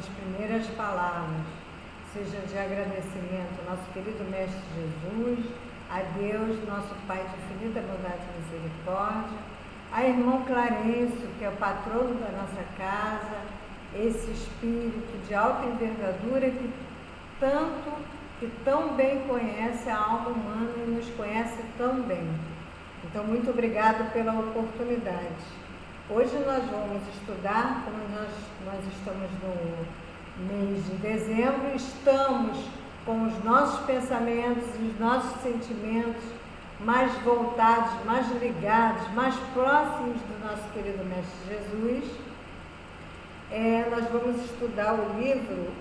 nossas primeiras palavras sejam de agradecimento ao nosso querido Mestre Jesus, a Deus, nosso Pai de infinita bondade e misericórdia, a irmão Clarencio, que é o patrono da nossa casa, esse espírito de alta envergadura que tão bem conhece a alma humana e nos conhece tão bem. Então, muito obrigado pela oportunidade. Hoje nós vamos estudar, como nós estamos no mês de dezembro, estamos com os nossos pensamentos e os nossos sentimentos mais voltados, mais ligados, mais próximos do nosso querido Mestre Jesus. Nós vamos estudar o livro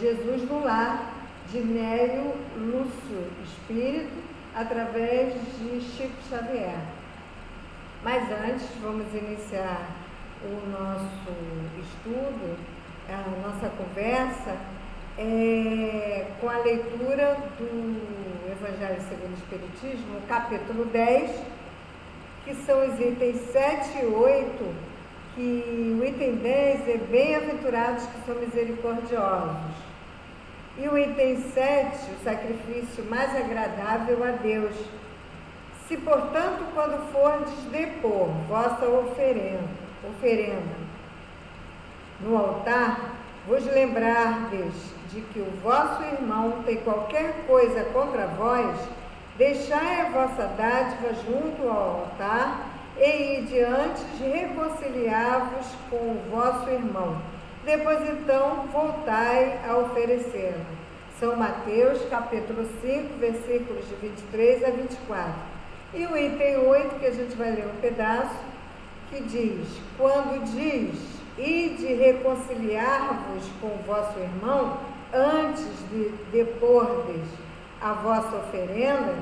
Jesus no Lar, de Nélio Lúcio Espírito, através de Chico Xavier. Mas antes, vamos iniciar o nosso estudo, a nossa conversa, com a leitura do Evangelho segundo o Espiritismo, capítulo 10, que são os itens 7 e 8, que o item 10 é bem-aventurados que são misericordiosos. E o item 7, o sacrifício mais agradável a Deus. Se, portanto, quando fordes depor vossa oferenda no altar, vos lembrardes de que o vosso irmão tem qualquer coisa contra vós, deixai a vossa dádiva junto ao altar e ide antes de reconciliar-vos com o vosso irmão. Depois, então, voltai a oferecê-lo. São Mateus, capítulo 5, versículos de 23 a 24. E o item 8, que a gente vai ler um pedaço, que diz: quando diz, ide reconciliar-vos com o vosso irmão, antes de depordes a vossa oferenda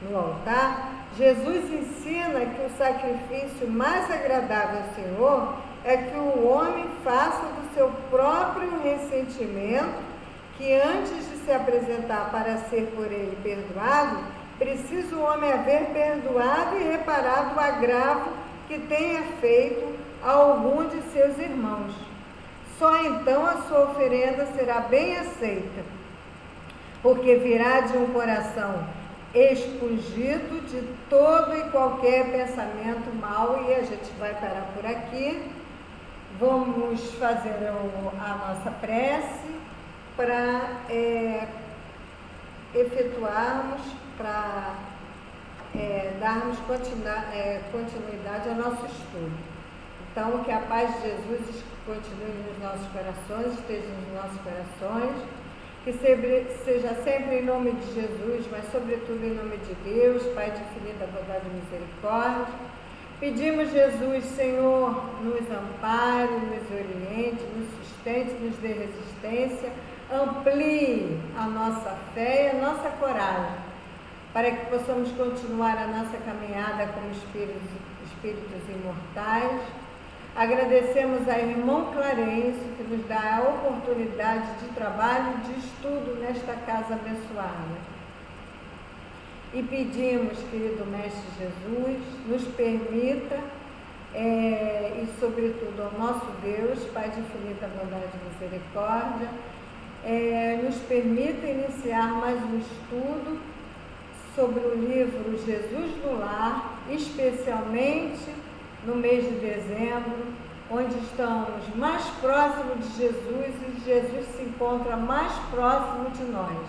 no altar, Jesus ensina que o sacrifício mais agradável ao Senhor é que o homem faça do seu próprio ressentimento, que antes de se apresentar para ser por ele perdoado, precisa o homem haver perdoado e reparado o agravo que tenha feito a algum de seus irmãos. Só então a sua oferenda será bem aceita, porque virá de um coração expungido de todo e qualquer pensamento mau. E a gente vai parar por aqui. Vamos fazer a nossa prece para efetuarmos, para darmos continuidade ao nosso estudo. Então, que a paz de Jesus continue nos nossos corações, esteja nos nossos corações, que seja sempre em nome de Jesus, mas sobretudo em nome de Deus, Pai de infinita bondade e misericórdia. Pedimos, Jesus, Senhor, nos ampare, nos oriente, nos sustente, nos dê resistência, amplie a nossa fé e a nossa coragem, para que possamos continuar a nossa caminhada como espíritos imortais. Agradecemos a irmão Clarencio, que nos dá a oportunidade de trabalho e de estudo nesta casa abençoada. E pedimos, querido Mestre Jesus, nos permita, e sobretudo ao nosso Deus, Pai de infinita bondade e misericórdia, nos permita iniciar mais um estudo sobre o livro Jesus no Lar, especialmente no mês de dezembro, onde estamos mais próximos de Jesus e Jesus se encontra mais próximo de nós.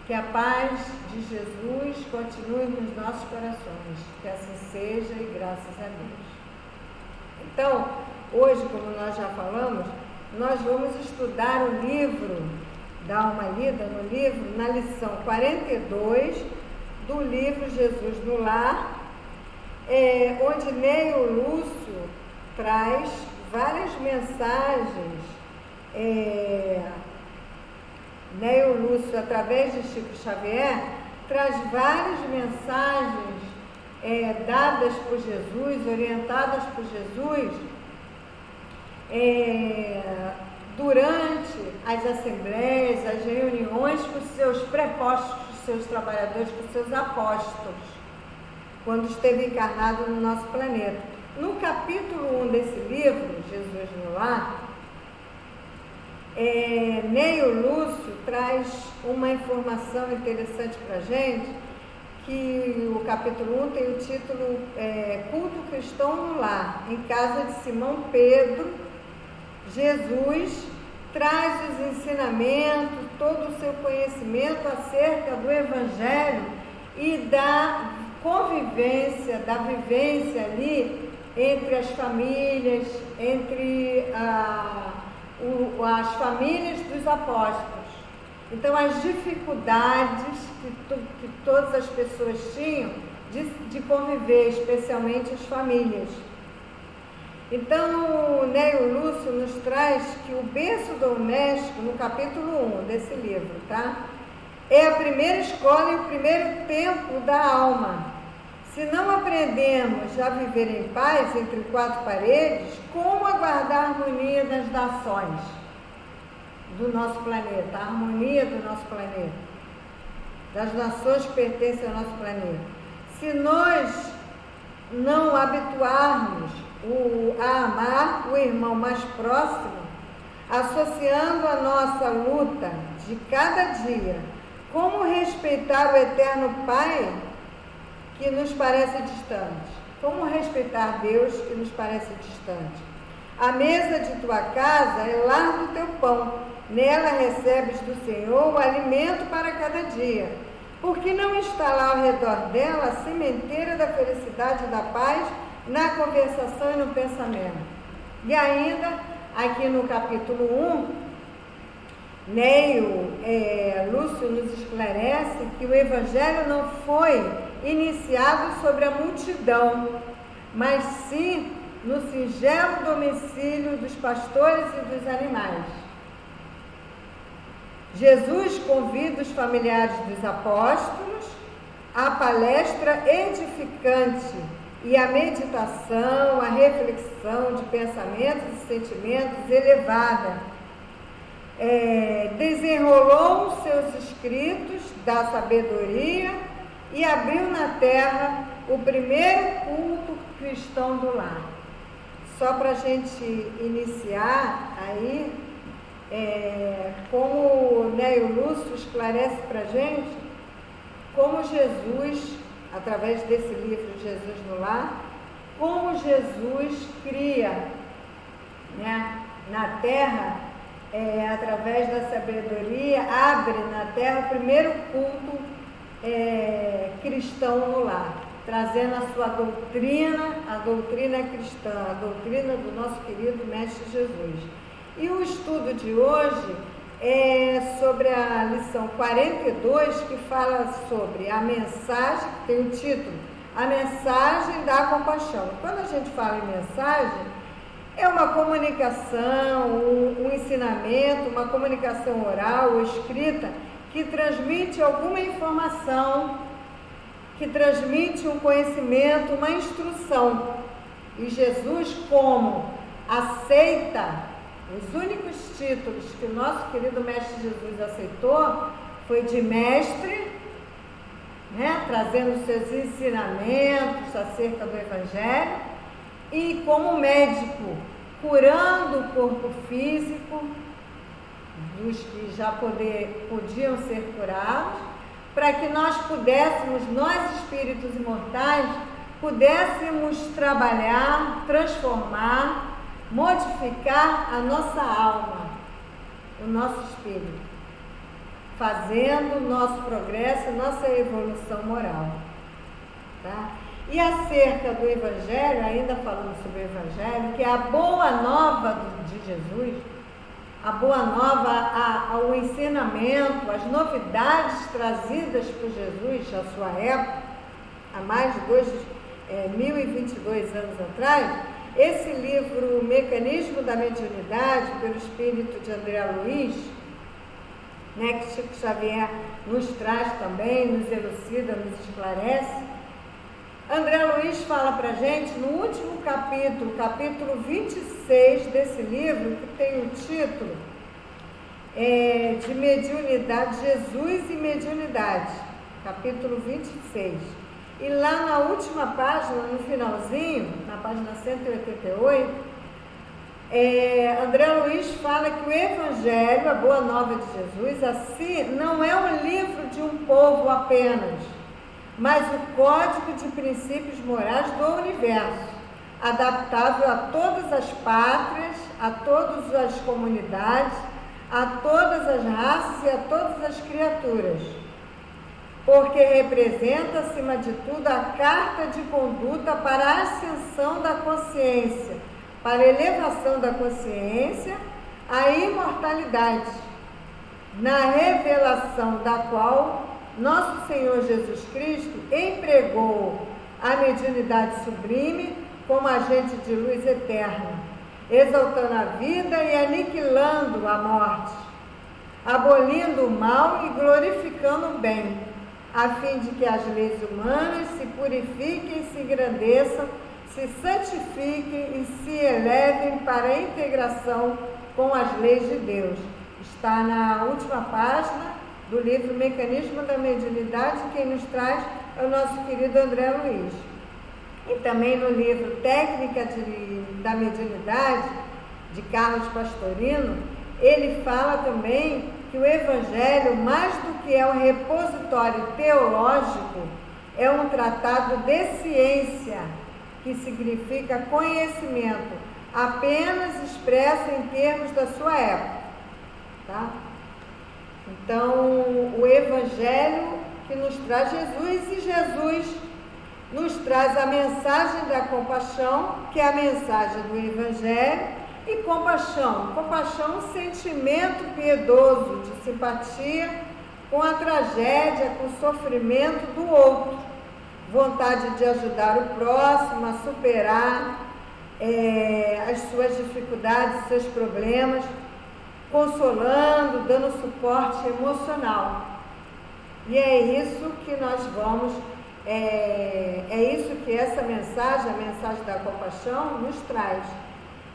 Que a paz de Jesus continue nos nossos corações, que assim seja e graças a Deus. Então, hoje, como nós já falamos, nós vamos estudar o livro, dar uma lida no livro, na lição 42 do livro Jesus no Lar, onde Nélio Lúcio traz várias mensagens. Nélio Lúcio, através de Chico Xavier, traz várias mensagens dadas por Jesus, orientadas por Jesus, durante as assembleias, as reuniões com seus prepostos, com seus trabalhadores, com seus apóstolos, quando esteve encarnado no nosso planeta. No capítulo 1 desse livro, Jesus no Lar, Neio Lúcio traz uma informação interessante para a gente, que o capítulo 1 tem o título Culto Cristão no Lar. Em casa de Simão Pedro, Jesus traz os ensinamentos, todo o seu conhecimento acerca do Evangelho e da convivência, da vivência ali entre as famílias, entre as famílias dos apóstolos. Então, as dificuldades que todas as pessoas tinham de conviver, especialmente as famílias. Então, o Neio Lúcio nos traz que o berço doméstico, no capítulo 1 desse livro, tá? É a primeira escola e o primeiro templo da alma. Se não aprendemos a viver em paz entre quatro paredes, como aguardar a harmonia das nações do nosso planeta, a harmonia do nosso planeta, das nações que pertencem ao nosso planeta? Se nós não habituarmos a amar o irmão mais próximo, associando a nossa luta de cada dia, como respeitar o eterno Pai que nos parece distante? Como respeitar Deus que nos parece distante? A mesa de tua casa é lar do teu pão, nela recebes do Senhor o alimento para cada dia. Porque não está lá ao redor dela a sementeira da felicidade e da paz na conversação e no pensamento? E ainda, aqui no capítulo 1, Neio Lúcio nos esclarece que o Evangelho não foi iniciado sobre a multidão, mas sim no singelo domicílio dos pastores e dos animais. Jesus convida os familiares dos apóstolos à palestra edificante e à meditação, à reflexão de pensamentos e sentimentos elevada. Desenrolou os seus escritos da sabedoria e abriu na terra o primeiro culto cristão do lar. Só para a gente iniciar aí, como o Neio Lúcio esclarece para a gente, como Jesus, através desse livro Jesus no Lar, como Jesus cria, né, na terra, através da sabedoria, abre na terra o primeiro culto cristão no lar, trazendo a sua doutrina, a doutrina cristã, a doutrina do nosso querido Mestre Jesus. E o estudo de hoje é sobre a lição 42, que fala sobre a mensagem, que tem o título, A Mensagem da Compaixão. Quando a gente fala em mensagem, é uma comunicação, um ensinamento, uma comunicação oral ou escrita que transmite alguma informação, que transmite um conhecimento, uma instrução. E Jesus, como aceita os únicos títulos que o nosso querido Mestre Jesus aceitou, foi de mestre, né, trazendo seus ensinamentos acerca do Evangelho, e como médico, curando o corpo físico dos que já podiam ser curados, para que nós pudéssemos, nós espíritos imortais, pudéssemos trabalhar, transformar, modificar a nossa alma, o nosso espírito, fazendo o nosso progresso, nossa evolução moral, tá? E acerca do Evangelho, ainda falando sobre o Evangelho, que é a boa nova de Jesus, a boa nova, o ensinamento, as novidades trazidas por Jesus à sua época, há mais de 1022 anos atrás. Esse livro, O Mecanismo da Mediunidade, pelo espírito de André Luiz, né, que Chico Xavier nos traz também, nos elucida, nos esclarece. André Luiz fala para a gente, no último capítulo, capítulo 26 desse livro, que tem o título de Mediunidade, Jesus e Mediunidade, capítulo 26. E lá na última página, no finalzinho, na página 188, André Luiz fala que o Evangelho, a Boa Nova de Jesus, assim, não é um livro de um povo apenas, mas o código de princípios morais do universo, adaptável a todas as pátrias, a todas as comunidades, a todas as raças e a todas as criaturas, porque representa, acima de tudo, a carta de conduta para a ascensão da consciência, para a elevação da consciência à imortalidade, na revelação da qual nosso Senhor Jesus Cristo empregou a mediunidade sublime como agente de luz eterna, exaltando a vida e aniquilando a morte, abolindo o mal e glorificando o bem, a fim de que as leis humanas se purifiquem, se engrandeçam, se santifiquem e se elevem para a integração com as leis de Deus. Está na última página do livro Mecanismo da Mediunidade. Quem nos traz é o nosso querido André Luiz. E também no livro Técnica da Mediunidade, de Carlos Pastorino, ele fala também que o Evangelho, mais do que é um repositório teológico, é um tratado de ciência, que significa conhecimento, apenas expresso em termos da sua época. Tá? Então, o Evangelho que nos traz Jesus, e Jesus nos traz a mensagem da compaixão, que é a mensagem do Evangelho, e compaixão. Compaixão, um sentimento piedoso de simpatia com a tragédia, com o sofrimento do outro. Vontade de ajudar o próximo a superar as suas dificuldades, seus problemas, consolando, dando suporte emocional. E é isso que nós vamos, é isso que essa mensagem, a mensagem da compaixão, nos traz.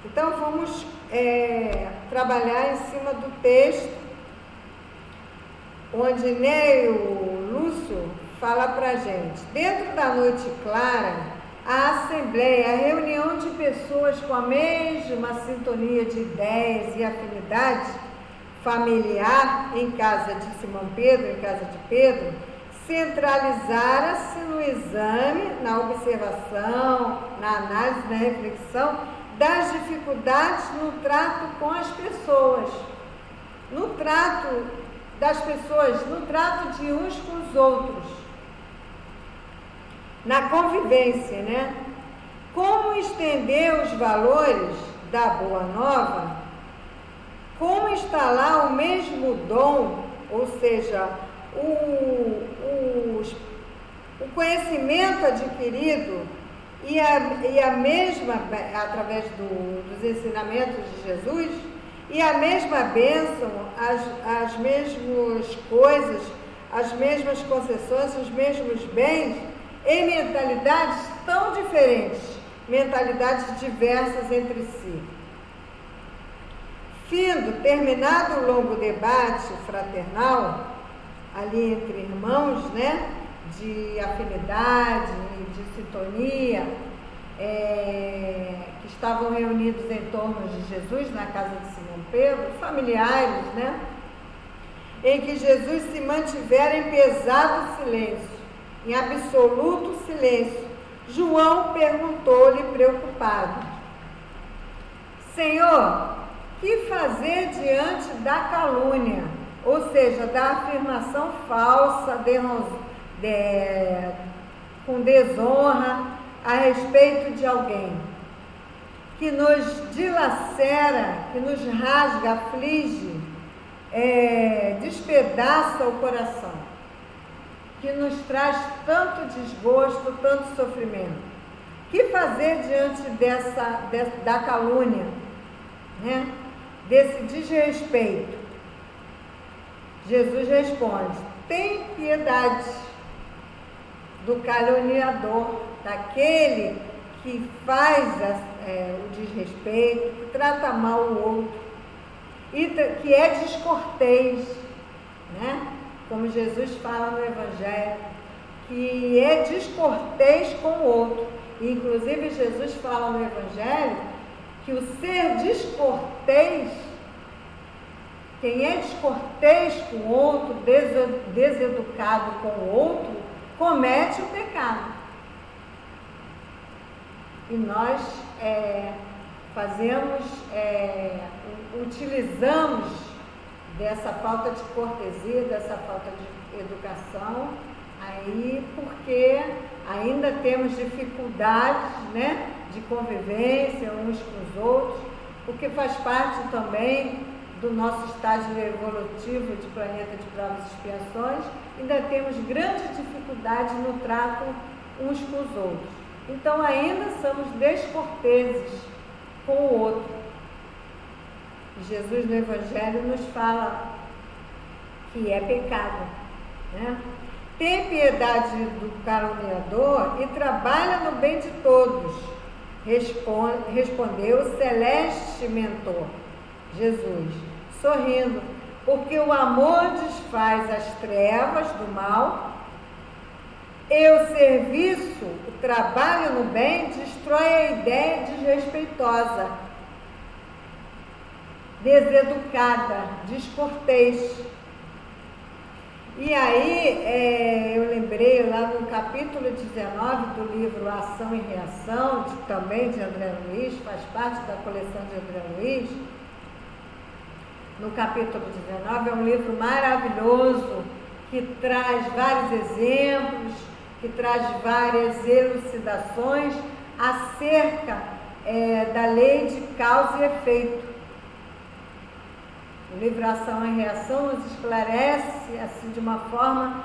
Então vamos trabalhar em cima do texto, onde Neio Lúcio fala para a gente. Dentro da noite clara, a assembleia, a reunião de pessoas com a mesma sintonia de ideias e afinidade familiar em casa de Simão Pedro, em casa de Pedro, centralizara-se no exame, na observação, na análise, na reflexão das dificuldades no trato com as pessoas, no trato das pessoas, no trato de uns com os outros, na convivência, né? Como estender os valores da Boa Nova, como instalar o mesmo dom, ou seja, o conhecimento adquirido e a mesma, através dos ensinamentos de Jesus, e a mesma bênção, as mesmas coisas, as mesmas concessões, os mesmos bens, em mentalidades tão diferentes, mentalidades diversas entre si. Terminado o longo debate fraternal, ali entre irmãos, né, de afinidade, de sintonia, que estavam reunidos em torno de Jesus, na casa de Simão Pedro, familiares, né, em que Jesus se mantivera em pesado silêncio, em absoluto silêncio. João perguntou-lhe preocupado: Senhor, que fazer diante da calúnia, ou seja, da afirmação falsa, com desonra a respeito de alguém, que nos dilacera, que nos rasga, aflige, despedaça o coração, que nos traz tanto desgosto, tanto sofrimento? Que fazer diante da calúnia, né? Desse desrespeito? Jesus responde: tem piedade do caluniador, daquele que faz o desrespeito, que trata mal o outro, e que é descortês, né? Como Jesus fala no Evangelho, que é descortês com o outro. E, inclusive, Jesus fala no Evangelho que o ser descortês, quem é descortês com o outro, deseducado com o outro, comete o pecado. E nós utilizamos dessa falta de cortesia, dessa falta de educação, aí porque ainda temos dificuldades, né, de convivência uns com os outros, porque faz parte também do nosso estágio evolutivo de planeta de provas e expiações, ainda temos grandes dificuldades no trato uns com os outros. Então ainda somos descorteses com o outro. Jesus no Evangelho nos fala que é pecado, né? Tem piedade do caluniador e trabalha no bem de todos, respondeu o celeste mentor, Jesus, sorrindo, porque o amor desfaz as trevas do mal e o serviço, o trabalho no bem, destrói a ideia desrespeitosa, deseducada, descortês. E aí, eu lembrei lá no capítulo 19 do livro Ação e Reação, também de André Luiz, faz parte da coleção de André Luiz. No capítulo 19 é um livro maravilhoso, que traz vários exemplos, que traz várias elucidações acerca da lei de causa e efeito. O livro Ação e Reação nos esclarece assim, de uma forma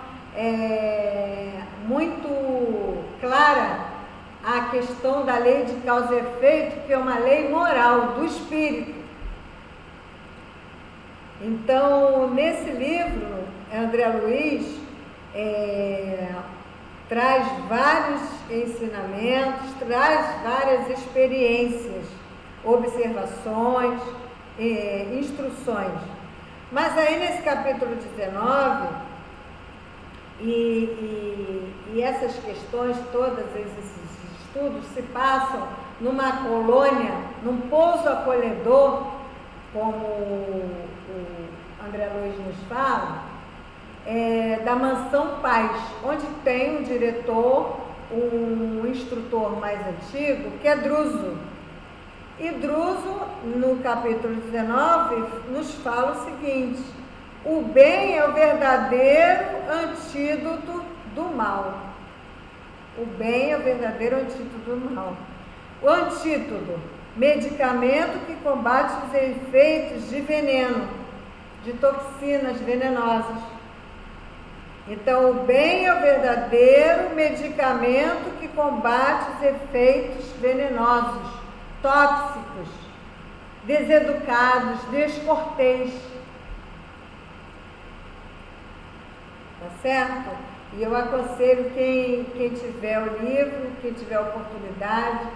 muito clara a questão da lei de causa e efeito, que é uma lei moral do espírito. Então, nesse livro, André Luiz traz vários ensinamentos, traz várias experiências, observações, instruções. Mas aí nesse capítulo 19, e essas questões todas, esses estudos se passam numa colônia, num pouso acolhedor, como o André Luiz nos fala, da Mansão Paz, onde tem um diretor, um instrutor mais antigo, que é Druso. E Druso, no capítulo 19, nos fala o seguinte: o bem é o verdadeiro antídoto do mal. O bem é o verdadeiro antídoto do mal. O antídoto, medicamento que combate os efeitos de veneno, de toxinas venenosas. Então, o bem é o verdadeiro medicamento que combate os efeitos venenosos, tóxicos, deseducados, descortês. Tá certo? E eu aconselho quem tiver o livro, quem tiver a oportunidade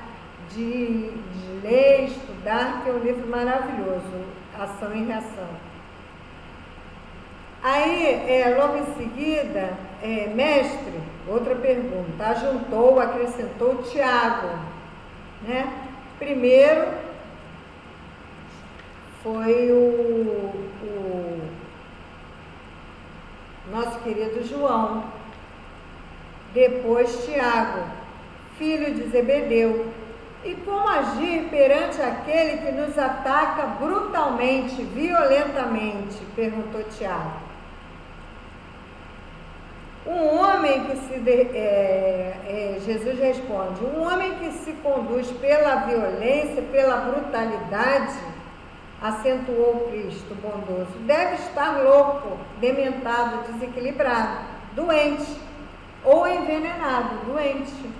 de ler, estudar, que é um livro maravilhoso, Ação e Reação. Aí, logo em seguida, mestre, outra pergunta, ajuntou, acrescentou Tiago, né? Primeiro foi o nosso querido João, depois Tiago, filho de Zebedeu. E como agir perante aquele que nos ataca brutalmente, violentamente? Perguntou Tiago. Um homem que Jesus responde, um homem que se conduz pela violência, pela brutalidade, acentuou Cristo bondoso, deve estar louco, dementado, desequilibrado, doente ou envenenado, doente.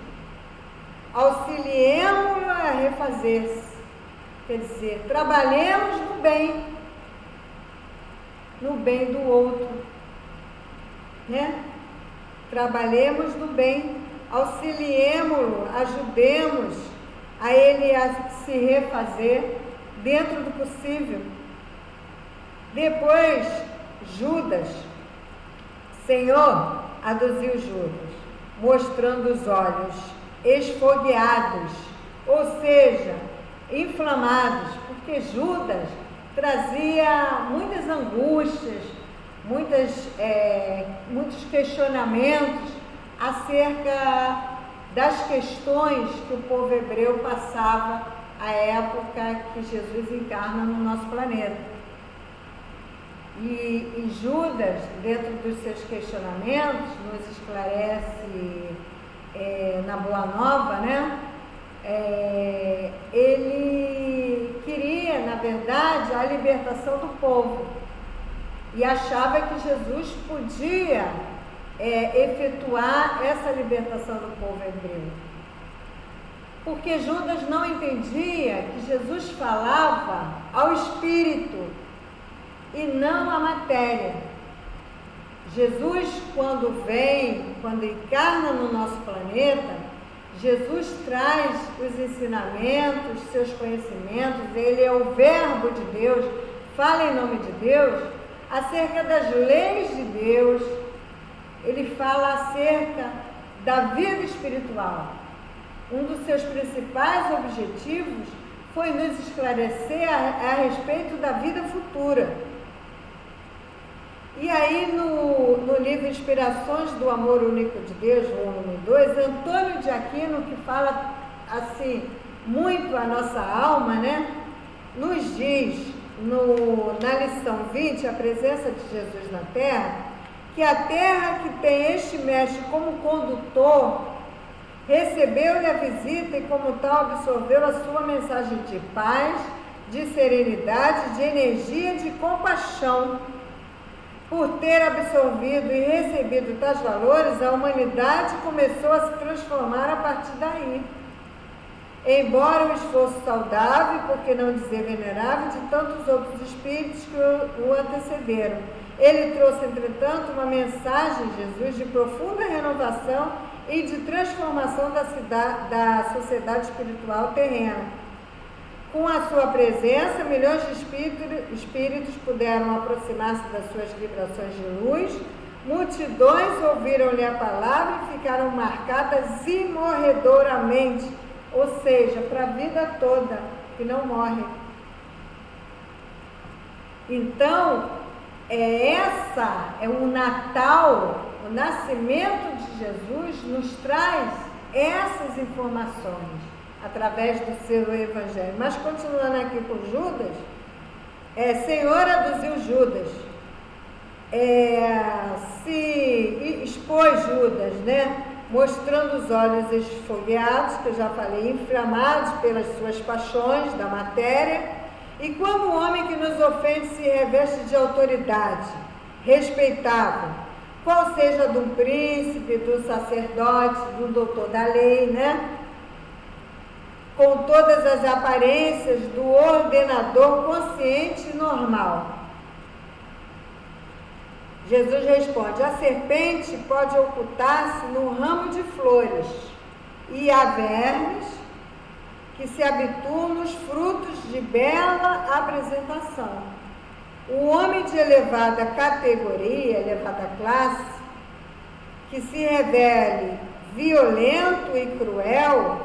Auxiliemo-lo a refazer-se, quer dizer, trabalhemos no bem do outro, né? Trabalhemos no bem, auxiliemo-lo, ajudemos a ele a se refazer dentro do possível. Depois, Judas, Senhor, aduziu Judas, mostrando os olhos esfogueados, ou seja, inflamados, porque Judas trazia muitas angústias, muitos questionamentos acerca das questões que o povo hebreu passava à época que Jesus encarna no nosso planeta. E Judas, dentro dos seus questionamentos, nos esclarece na Boa Nova, né? Ele queria, na verdade, a libertação do povo e achava que Jesus podia efetuar essa libertação do povo hebreu. Porque Judas não entendia que Jesus falava ao Espírito e não à matéria. Jesus, quando encarna no nosso planeta, Jesus traz os ensinamentos, seus conhecimentos, ele é o Verbo de Deus, fala em nome de Deus, acerca das leis de Deus, ele fala acerca da vida espiritual. Um dos seus principais objetivos foi nos esclarecer a respeito da vida futura. E aí no livro Inspirações do Amor Único de Deus, volume 2, Antônio de Aquino, que fala assim muito a nossa alma, né, nos diz na lição 20, a presença de Jesus na Terra, que a Terra que tem este mestre como condutor, recebeu-lhe a visita e como tal absorveu a sua mensagem de paz, de serenidade, de energia, de compaixão. Por ter absorvido e recebido tais valores, a humanidade começou a se transformar a partir daí. Embora um esforço saudável, por que não dizer venerável, de tantos outros espíritos que o antecederam. Ele trouxe, entretanto, uma mensagem, Jesus, de profunda renovação e de transformação da sociedade espiritual terrena. Com a sua presença, milhões de espíritos puderam aproximar-se das suas vibrações de luz, multidões ouviram-lhe a palavra e ficaram marcadas imorredoramente, ou seja, para a vida toda, que não morre. Então, o Natal, o nascimento de Jesus nos traz essas informações através do seu evangelho. Mas continuando aqui com Judas, Senhor aduziu Judas, se expôs Judas, né? Mostrando os olhos esfogueados, que eu já falei, inflamados pelas suas paixões da matéria, e como o homem que nos ofende se reveste de autoridade respeitável, qual seja do príncipe, do sacerdote, do doutor da lei, né? Com todas as aparências do ordenador consciente e normal. Jesus responde: a serpente pode ocultar-se no ramo de flores, e há vermes que se habituam nos frutos de bela apresentação. O homem de elevada categoria, elevada classe, que se revele violento e cruel,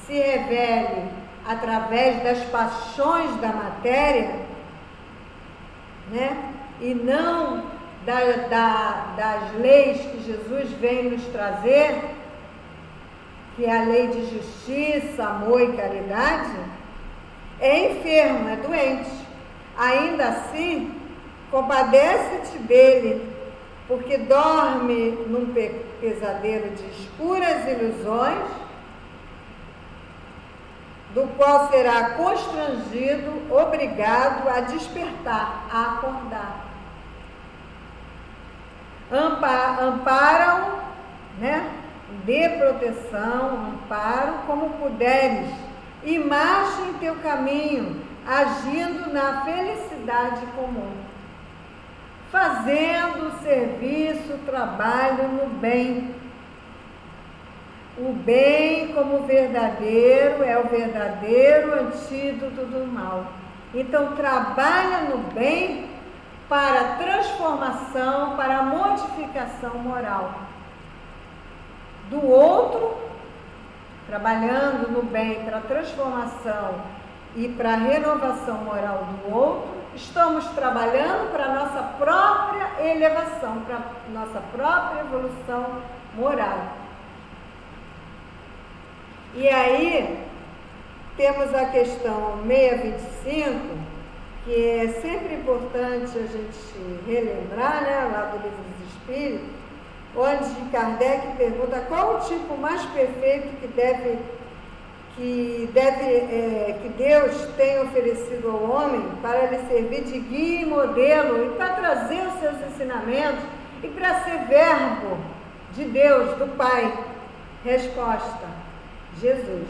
se revele através das paixões da matéria, né? E não das leis que Jesus vem nos trazer, que é a lei de justiça, amor e caridade, é enfermo, é doente. Ainda assim, compadece-te dele, porque dorme num pesadelo de escuras ilusões, do qual será constrangido, obrigado a despertar, a acordar. Ampara-o, né? Dê proteção, amparo, como puderes, e marche em teu caminho, agindo na felicidade comum, fazendo o serviço, o trabalho no bem. O bem como verdadeiro é o verdadeiro antídoto do mal. Então trabalha no bem para a transformação, para a modificação moral do outro trabalhando no bem para a transformação e para a renovação moral do outro, estamos trabalhando para a nossa própria elevação, para a nossa própria evolução moral. E aí, temos a questão 625, que é sempre importante a gente relembrar, né, lá do Livro dos Espíritos, onde Kardec pergunta qual o tipo mais perfeito que Deus tem oferecido ao homem para lhe servir de guia e modelo e para trazer os seus ensinamentos e para ser verbo de Deus, do Pai. Resposta: Jesus.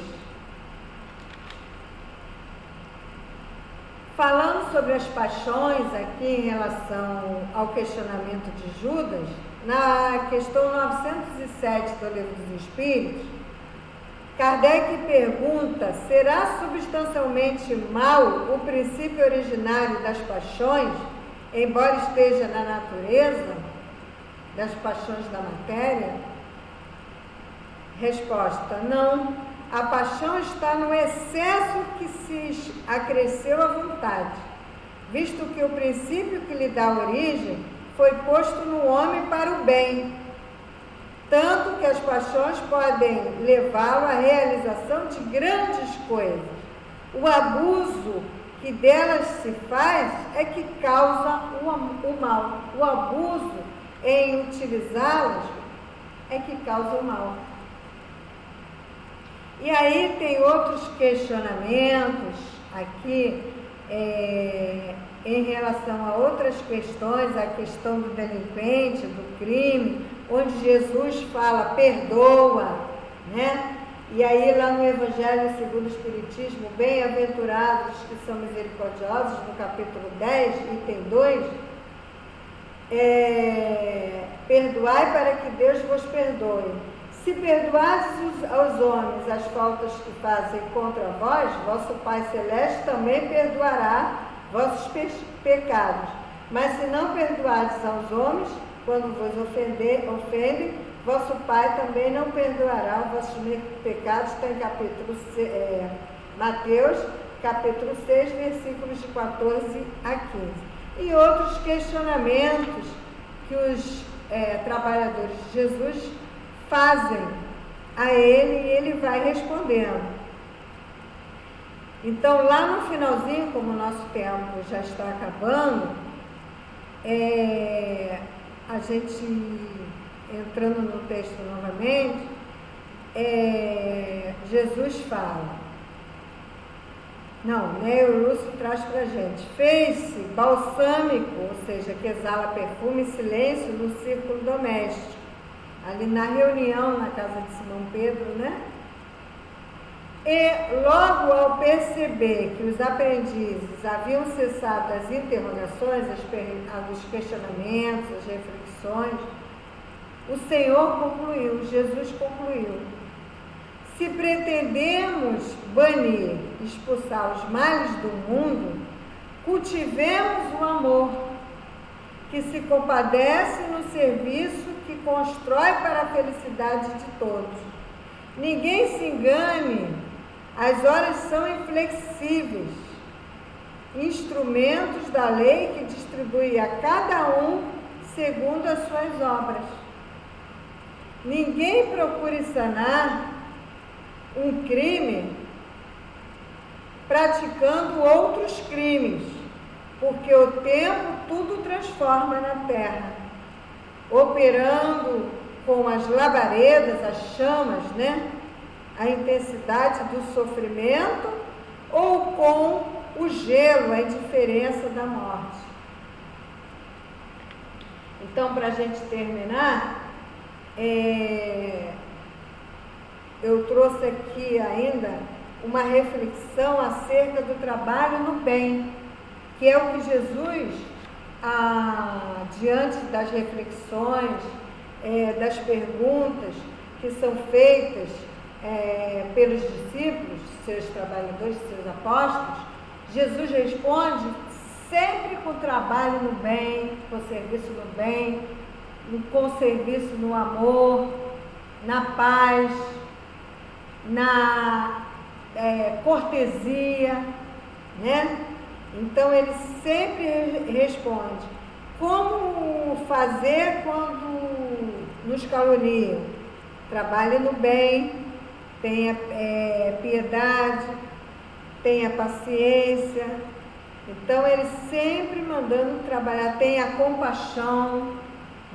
Falando sobre as paixões aqui em relação ao questionamento de Judas, na questão 907 do Livro dos Espíritos, Kardec pergunta: será substancialmente mau o princípio originário das paixões, embora esteja na natureza das paixões da matéria? Resposta: não. A paixão está no excesso que se acresceu à vontade, visto que o princípio que lhe dá origem foi posto no homem para o bem, tanto que as paixões podem levá-lo à realização de grandes coisas. O abuso que delas se faz é que causa o mal. O abuso em utilizá-las é que causa o mal. E aí tem outros questionamentos aqui em relação a outras questões, a questão do delinquente, do crime, onde Jesus fala, perdoa, né? E aí lá no Evangelho segundo o Espiritismo, bem-aventurados que são misericordiosos, no capítulo 10, item 2, perdoai para que Deus vos perdoe. Se perdoardes aos homens as faltas que fazem contra vós, vosso Pai Celeste também perdoará vossos pecados. Mas se não perdoardes aos homens, quando vos ofendem, vosso Pai também não perdoará os vossos pecados. Está em Mateus, capítulo 6, versículos de 14 a 15. E outros questionamentos que os trabalhadores de Jesus fazem a ele e ele vai respondendo. Então, lá no finalzinho, como o nosso tempo já está acabando, a gente entrando no texto novamente, Jesus fala, o Lúcio traz para a gente, fez-se balsâmico, ou seja, que exala perfume e silêncio no círculo doméstico, ali na reunião na casa de Simão Pedro, né? E logo ao perceber que os aprendizes haviam cessado as interrogações, os questionamentos, as reflexões, o Senhor concluiu, Jesus concluiu: se pretendemos banir, expulsar os males do mundo, cultivemos o amor, que se compadece no serviço que constrói para a felicidade de todos. Ninguém se engane, as horas são inflexíveis, instrumentos da lei que distribui a cada um segundo as suas obras. Ninguém procure sanar um crime praticando outros crimes, porque o tempo tudo transforma na terra, operando com as labaredas, as chamas, né? A intensidade do sofrimento, ou com o gelo, a indiferença da morte. Então, para a gente terminar, eu trouxe aqui ainda uma reflexão acerca do trabalho no bem, que é o que Jesus, diante das reflexões, das perguntas que são feitas pelos discípulos, seus trabalhadores, seus apóstolos, Jesus responde sempre com trabalho no bem, com serviço no bem, com serviço no amor, na paz. na cortesia, né? Então ele sempre responde: como fazer quando nos caluniam? Trabalhe no bem, tenha piedade, tenha paciência. Então ele sempre mandando trabalhar, tenha compaixão,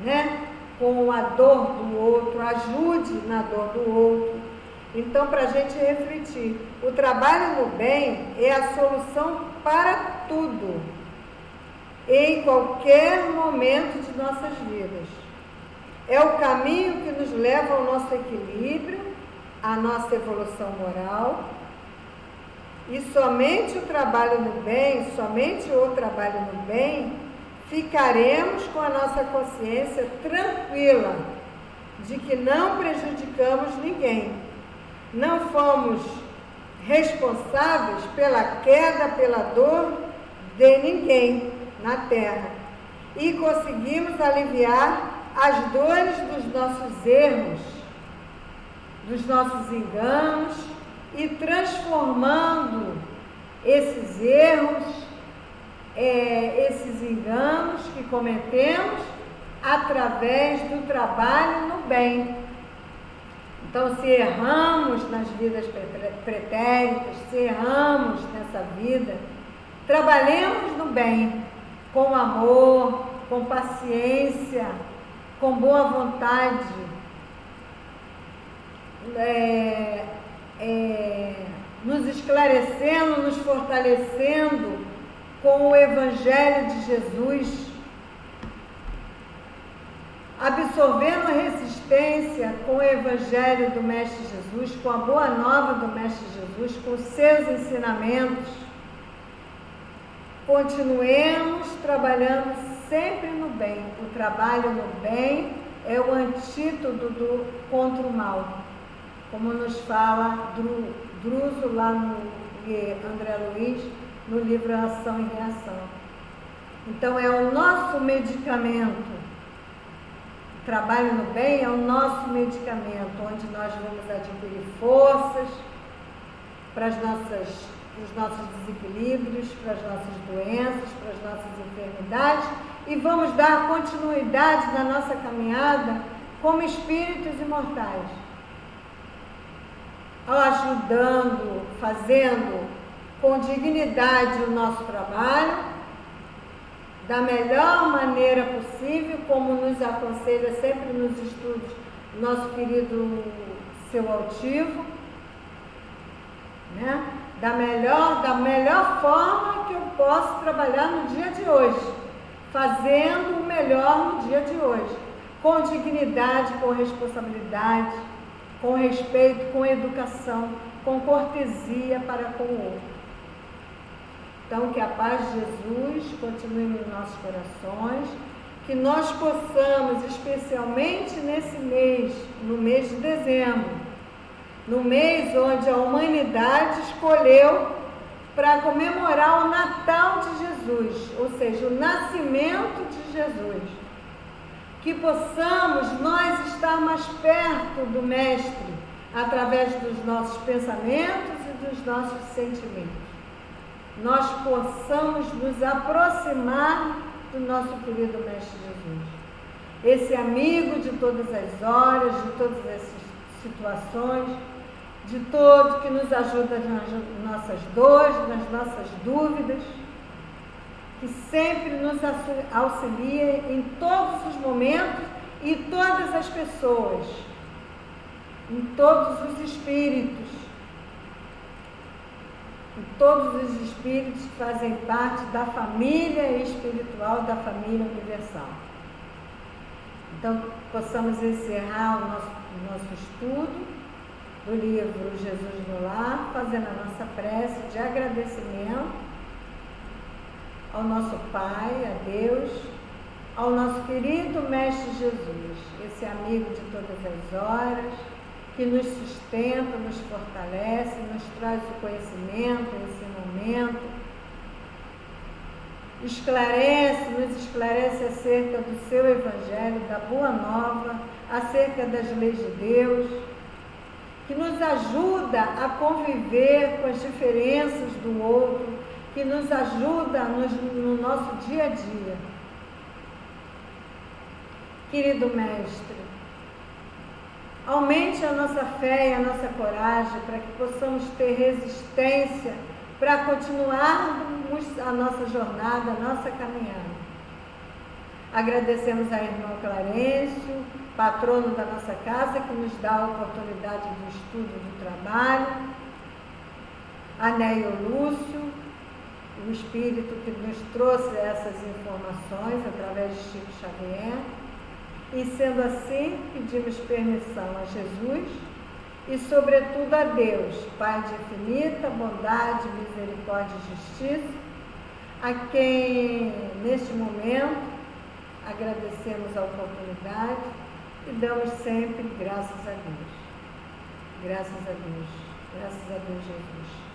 né? Com a dor do outro, ajude na dor do outro. Então, para a gente refletir, o trabalho no bem é a solução para tudo, em qualquer momento de nossas vidas. É o caminho que nos leva ao nosso equilíbrio, à nossa evolução moral. E somente o trabalho no bem, somente o trabalho no bem, ficaremos com a nossa consciência tranquila de que não prejudicamos ninguém. Não fomos responsáveis pela queda, pela dor de ninguém na terra. E conseguimos aliviar as dores dos nossos erros, dos nossos enganos, e transformando esses erros, esses enganos que cometemos através do trabalho no bem. Então, se erramos nas vidas pretéritas, se erramos nessa vida, trabalhemos no bem, com amor, com paciência, com boa vontade, nos esclarecendo, nos fortalecendo com o Evangelho de Jesus, absorvendo a resistência com o Evangelho do Mestre Jesus, com a boa nova do Mestre Jesus, com seus ensinamentos. Continuemos trabalhando sempre no bem. O trabalho no bem é o antídoto contra o mal, como nos fala Druso lá no André Luiz, no livro Ação e Reação. Então é o nosso medicamento. O trabalho no bem é o nosso medicamento, onde nós vamos adquirir forças para os nossos desequilíbrios, para as nossas doenças, para as nossas enfermidades, e vamos dar continuidade na nossa caminhada como espíritos imortais, ajudando, fazendo com dignidade o nosso trabalho, da melhor maneira possível, como nos aconselha sempre nos estudos nosso querido Seu Altivo, né? Da melhor forma que eu posso trabalhar no dia de hoje, fazendo o melhor no dia de hoje, com dignidade, com responsabilidade, com respeito, com educação, com cortesia para com o outro. Então, que a paz de Jesus continue nos nossos corações, que nós possamos, especialmente nesse mês, no mês de dezembro, no mês onde a humanidade escolheu para comemorar o Natal de Jesus, ou seja, o nascimento de Jesus, que possamos nós estar mais perto do Mestre, através dos nossos pensamentos e dos nossos sentimentos. Nós possamos nos aproximar do nosso querido Mestre Jesus, esse amigo de todas as horas, de todas as situações, de todo que nos ajuda nas nossas dores, nas nossas dúvidas, que sempre nos auxilia em todos os momentos e todas as pessoas, em todos os espíritos, e todos os espíritos que fazem parte da família espiritual, da família universal. Então, possamos encerrar o nosso estudo do livro Jesus no Lar, fazendo a nossa prece de agradecimento ao nosso Pai, a Deus, ao nosso querido Mestre Jesus, esse amigo de todas as horas, que nos sustenta, nos fortalece, nos traz o conhecimento, o ensinamento, nos esclarece acerca do seu Evangelho, da Boa Nova, acerca das leis de Deus, que nos ajuda a conviver com as diferenças do outro, que nos ajuda no nosso dia a dia. Querido Mestre, aumente a nossa fé e a nossa coragem para que possamos ter resistência para continuarmos a nossa jornada, a nossa caminhada. Agradecemos a irmã Clarencio, patrono da nossa casa, que nos dá a oportunidade do estudo do trabalho, a Neio Lúcio, o espírito que nos trouxe essas informações através de Chico Xavier. E sendo assim, pedimos permissão a Jesus e, sobretudo, a Deus, Pai de infinita bondade, misericórdia e justiça, a quem, neste momento, agradecemos a oportunidade e damos sempre graças a Deus. Graças a Deus. Graças a Deus, Jesus.